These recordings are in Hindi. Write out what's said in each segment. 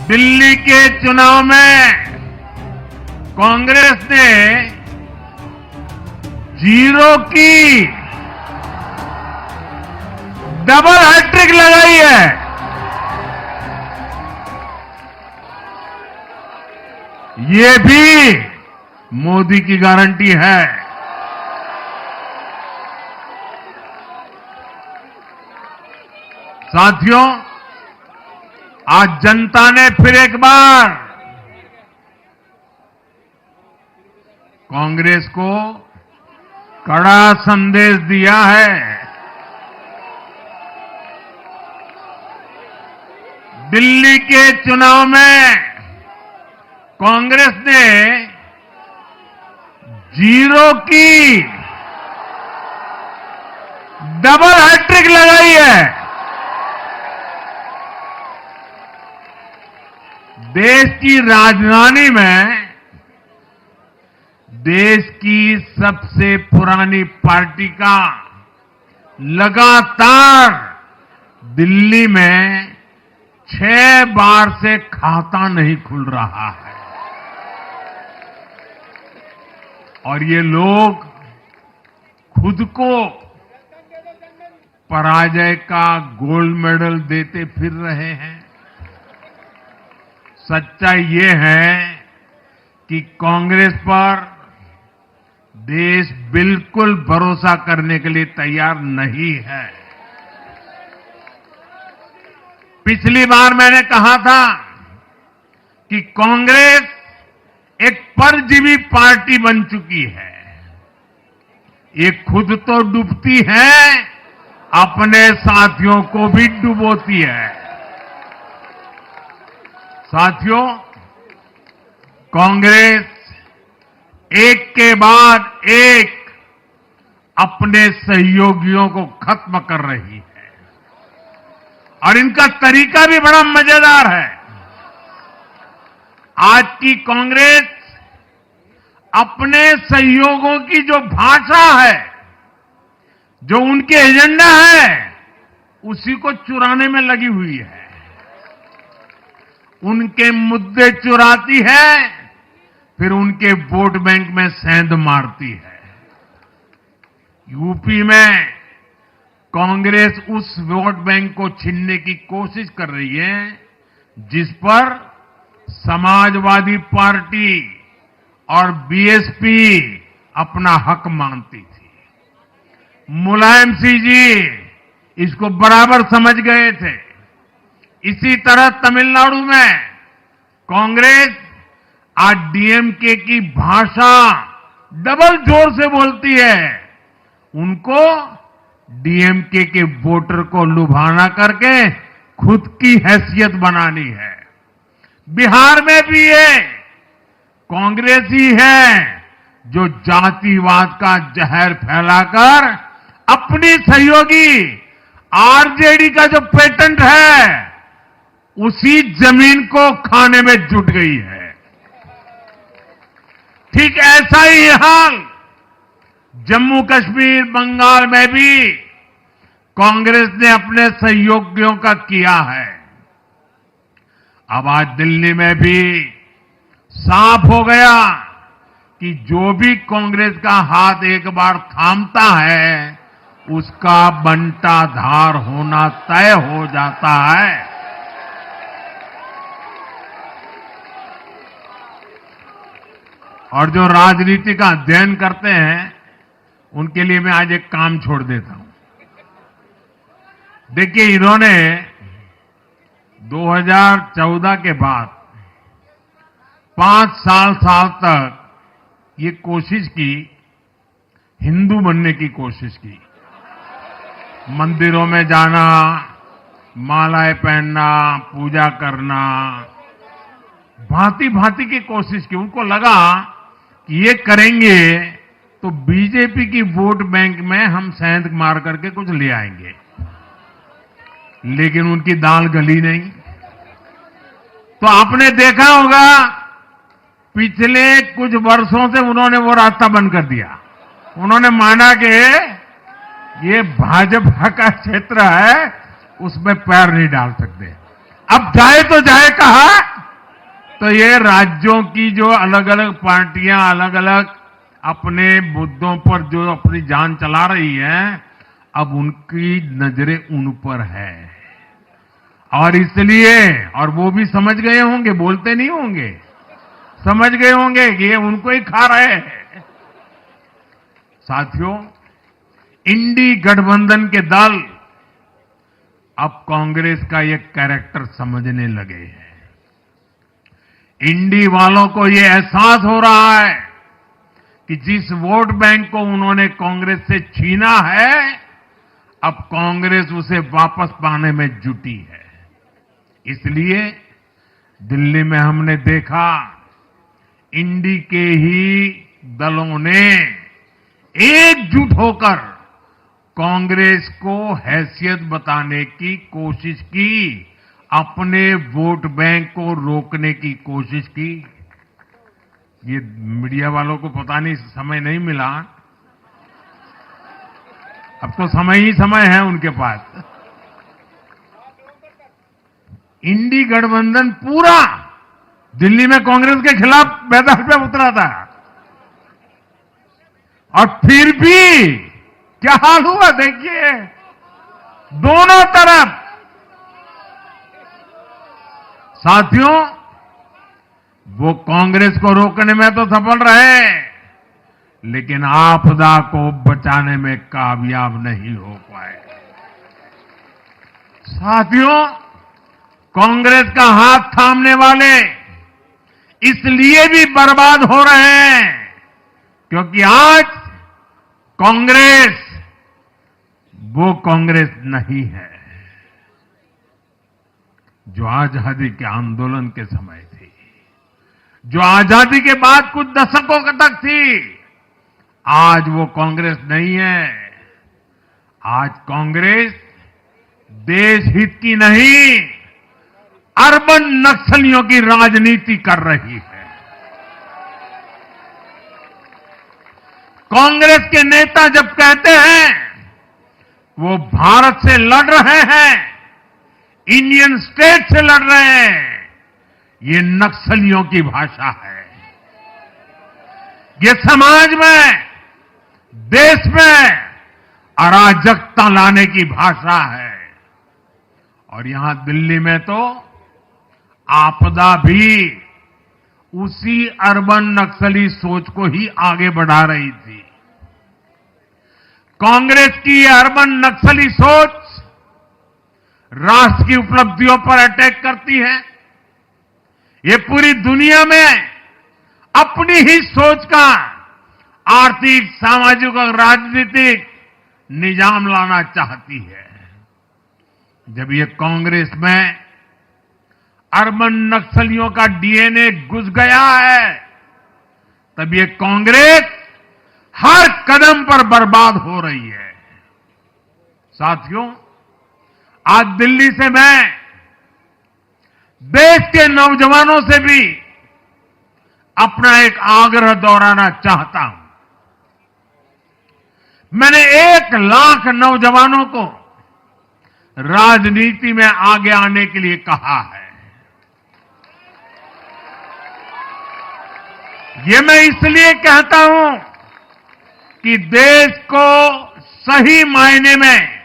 दिल्ली के चुनाव में कांग्रेस ने जीरो की डबल हैट्रिक लगाई है। ये भी मोदी की गारंटी है। साथियों, आज जनता ने फिर एक बार कांग्रेस को कड़ा संदेश दिया है। दिल्ली के चुनाव में कांग्रेस ने जीरो की डबल हैट्रिक लगाई है। देश की राजधानी में देश की सबसे पुरानी पार्टी का लगातार दिल्ली में 6 बार से खाता नहीं खुल रहा है और ये लोग खुद को पराजय का गोल्ड मेडल देते फिर रहे हैं। सच्चाई ये है कि कांग्रेस पर देश बिल्कुल भरोसा करने के लिए तैयार नहीं है। पिछली बार मैंने कहा था कि कांग्रेस एक परजीवी पार्टी बन चुकी है। ये खुद तो डूबती है, अपने साथियों को भी डुबोती है। साथियों, कांग्रेस एक के बाद एक अपने सहयोगियों को खत्म कर रही है और इनका तरीका भी बड़ा मजेदार है। आज की कांग्रेस अपने सहयोगों की जो भाषा है, जो उनके एजेंडा है, उसी को चुराने में लगी हुई है। उनके मुद्दे चुराती है, फिर उनके वोट बैंक में सेंध मारती है। यूपी में कांग्रेस उस वोट बैंक को छीनने की कोशिश कर रही है जिस पर समाजवादी पार्टी और बीएसपी अपना हक मानती थी। मुलायम सिंह जी इसको बराबर समझ गए थे। इसी तरह तमिलनाडु में कांग्रेस आज डीएमके की भाषा डबल जोर से बोलती है। उनको डीएमके के वोटर को लुभाना करके खुद की हैसियत बनानी है। बिहार में भी ये कांग्रेस ही है जो जातिवाद का जहर फैलाकर अपनी सहयोगी आरजेडी का जो पेटेंट है उसी जमीन को खाने में जुट गई है। ठीक ऐसा ही हाल जम्मू कश्मीर, बंगाल में भी कांग्रेस ने अपने सहयोगियों का किया है। अब आज दिल्ली में भी साफ हो गया कि जो भी कांग्रेस का हाथ एक बार थामता है उसका बंटाधार होना तय हो जाता है। और जो राजनीति का अध्ययन करते हैं उनके लिए मैं आज एक काम छोड़ देता हूं। देखिए, इन्होंने 2014 के बाद 5 साल तक ये कोशिश की, हिंदू बनने की कोशिश की। मंदिरों में जाना, मालाएं पहनना, पूजा करना, भांति भांति की कोशिश की। उनको लगा कि ये करेंगे तो बीजेपी की वोट बैंक में हम सेंध मार करके कुछ ले आएंगे, लेकिन उनकी दाल गली नहीं। तो आपने देखा होगा पिछले कुछ वर्षों से उन्होंने वो रास्ता बंद कर दिया। उन्होंने माना कि ये भाजपा का क्षेत्र है, उसमें पैर नहीं डाल सकते। अब जाए तो जाए कहा, तो ये राज्यों की जो अलग अलग पार्टियां अलग अलग अपने मुद्दों पर जो अपनी जान चला रही हैं, अब उनकी नजरें उन पर है और इसलिए, और वो भी समझ गए होंगे, बोलते नहीं होंगे, समझ गए होंगे कि ये उनको ही खा रहे हैं। साथियों, इंडी गठबंधन के दल अब कांग्रेस का ये कैरेक्टर समझने लगे हैं। इंडी वालों को ये एहसास हो रहा है कि जिस वोट बैंक को उन्होंने कांग्रेस से छीना है, अब कांग्रेस उसे वापस पाने में जुटी है। इसलिए दिल्ली में हमने देखा, इंडी के ही दलों ने एकजुट होकर कांग्रेस को हैसियत बताने की कोशिश की, अपने वोट बैंक को रोकने की कोशिश की। ये मीडिया वालों को पता नहीं समय नहीं मिला, अब तो समय ही समय है उनके पास। इंडी गठबंधन पूरा दिल्ली में कांग्रेस के खिलाफ मैदान पे उतरा था और फिर भी क्या हाल हुआ देखिए, दोनों तरफ। साथियों, वो कांग्रेस को रोकने में तो सफल रहे, लेकिन आपदा को बचाने में कामयाब नहीं हो पाए। साथियों, कांग्रेस का हाथ थामने वाले इसलिए भी बर्बाद हो रहे हैं क्योंकि आज कांग्रेस वो कांग्रेस नहीं है जो आजादी के आंदोलन के समय थी, जो आजादी के बाद कुछ दशकों तक थी। आज वो कांग्रेस नहीं है। आज कांग्रेस देश हित की नहीं, अर्बन नक्सलियों की राजनीति कर रही है। कांग्रेस के नेता जब कहते हैं वो भारत से लड़ रहे हैं, इंडियन स्टेट से लड़ रहे हैं, ये नक्सलियों की भाषा है। ये समाज में, देश में अराजकता लाने की भाषा है। और यहां दिल्ली में तो आपदा भी उसी अर्बन नक्सली सोच को ही आगे बढ़ा रही थी। कांग्रेस की ये अर्बन नक्सली सोच राष्ट्र की उपलब्धियों पर अटैक करती है। ये पूरी दुनिया में अपनी ही सोच का आर्थिक, सामाजिक और राजनीतिक निजाम लाना चाहती है। जब ये कांग्रेस में अर्बन नक्सलियों का डीएनए घुस गया है, तब ये कांग्रेस हर कदम पर बर्बाद हो रही है। साथियों, आज दिल्ली से मैं देश के नौजवानों से भी अपना एक आग्रह दोहराना चाहता हूं। मैंने 1 लाख नौजवानों को राजनीति में आगे आने के लिए कहा है। ये मैं इसलिए कहता हूं कि देश को सही मायने में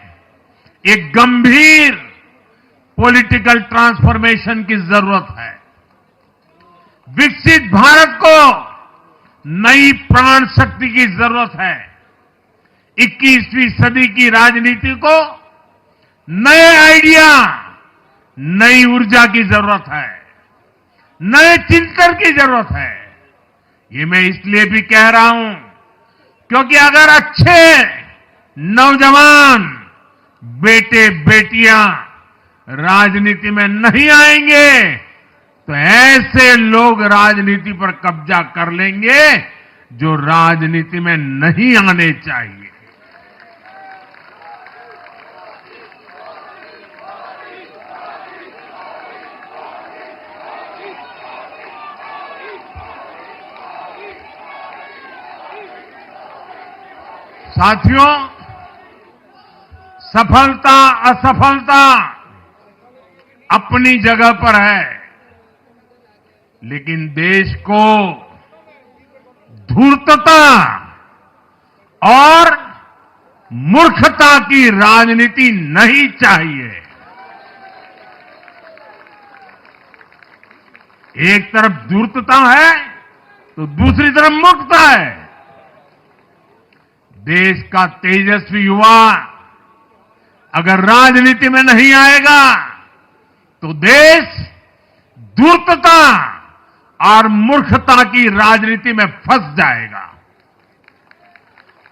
एक गंभीर पॉलिटिकल ट्रांसफॉर्मेशन की जरूरत है। विकसित भारत को नई प्राण शक्ति की जरूरत है। 21वीं सदी की राजनीति को नए आइडिया, नई ऊर्जा की जरूरत है, नए चिंतन की जरूरत है। ये मैं इसलिए भी कह रहा हूं क्योंकि अगर अच्छे नौजवान बेटे बेटियां राजनीति में नहीं आएंगे तो ऐसे लोग राजनीति पर कब्जा कर लेंगे जो राजनीति में नहीं आने चाहिए। साथियों, सफलता असफलता अपनी जगह पर है, लेकिन देश को धूर्तता और मूर्खता की राजनीति नहीं चाहिए। एक तरफ धूर्तता है तो दूसरी तरफ मूर्खता है। देश का तेजस्वी युवा अगर राजनीति में नहीं आएगा तो देश धूर्तता और मूर्खता की राजनीति में फंस जाएगा।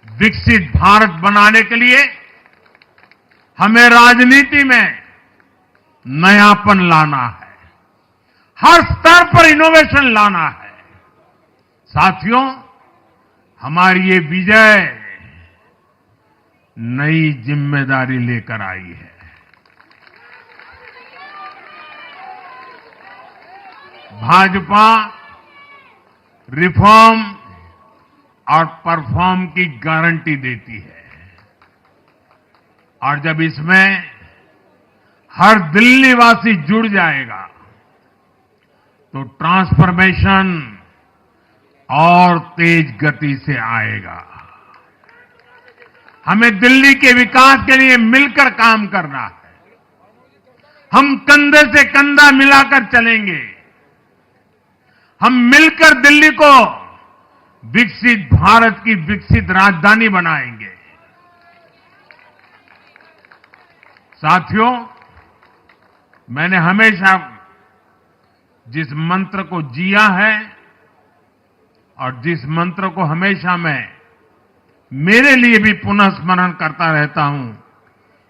विकसित भारत बनाने के लिए हमें राजनीति में नयापन लाना है, हर स्तर पर इनोवेशन लाना है। साथियों, हमारी ये विजय नई जिम्मेदारी लेकर आई है। भाजपा रिफॉर्म और परफॉर्म की गारंटी देती है और जब इसमें हर दिल्ली वासी जुड़ जाएगा तो ट्रांसफॉर्मेशन और तेज गति से आएगा। हमें दिल्ली के विकास के लिए मिलकर काम करना है। हम कंधे से कंधा मिलाकर चलेंगे। हम मिलकर दिल्ली को विकसित भारत की विकसित राजधानी बनाएंगे। साथियों, मैंने हमेशा जिस मंत्र को जिया है और जिस मंत्र को हमेशा मैं मेरे लिए भी पुनः स्मरण करता रहता हूं,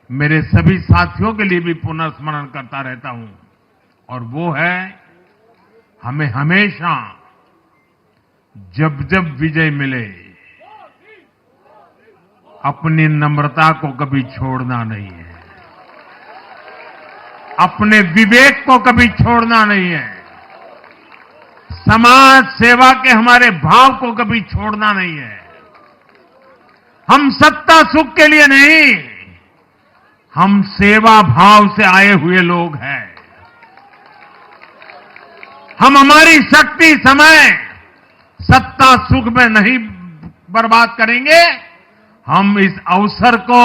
मेरे सभी साथियों के लिए भी पुनः स्मरण करता रहता हूं, और वो है हमें हमेशा जब जब विजय मिले अपनी नम्रता को कभी छोड़ना नहीं है, अपने विवेक को कभी छोड़ना नहीं है, समाज सेवा के हमारे भाव को कभी छोड़ना नहीं है। हम सत्ता सुख के लिए नहीं, हम सेवा भाव से आए हुए लोग हैं। हम हमारी शक्ति समय सत्ता सुख में नहीं बर्बाद करेंगे, हम इस अवसर को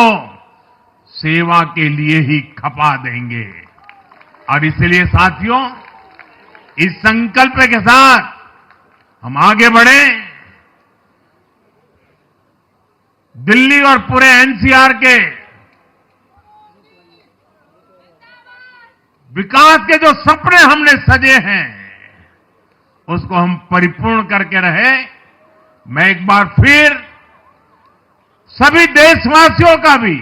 सेवा के लिए ही खपा देंगे। और इसलिए साथियों, इस संकल्प के साथ हम आगे बढ़े। दिल्ली और पूरे एनसीआर के विकास के जो सपने हमने सजे हैं उसको हम परिपूर्ण करके रहे। मैं एक बार फिर सभी देशवासियों का भी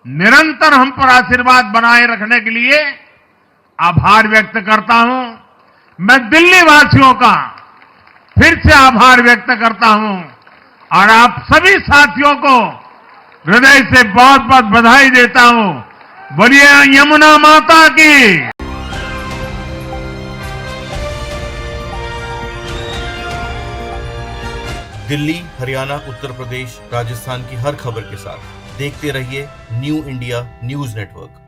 निरंतर हम पर आशीर्वाद बनाए रखने के लिए आभार व्यक्त करता हूं। मैं दिल्ली वासियों का फिर से आभार व्यक्त करता हूं और आप सभी साथियों को हृदय से बहुत बहुत बधाई देता हूं। बोलिए यमुना माता की। दिल्ली, हरियाणा, उत्तर प्रदेश, राजस्थान की हर खबर के साथ देखते रहिए न्यू इंडिया न्यूज नेटवर्क।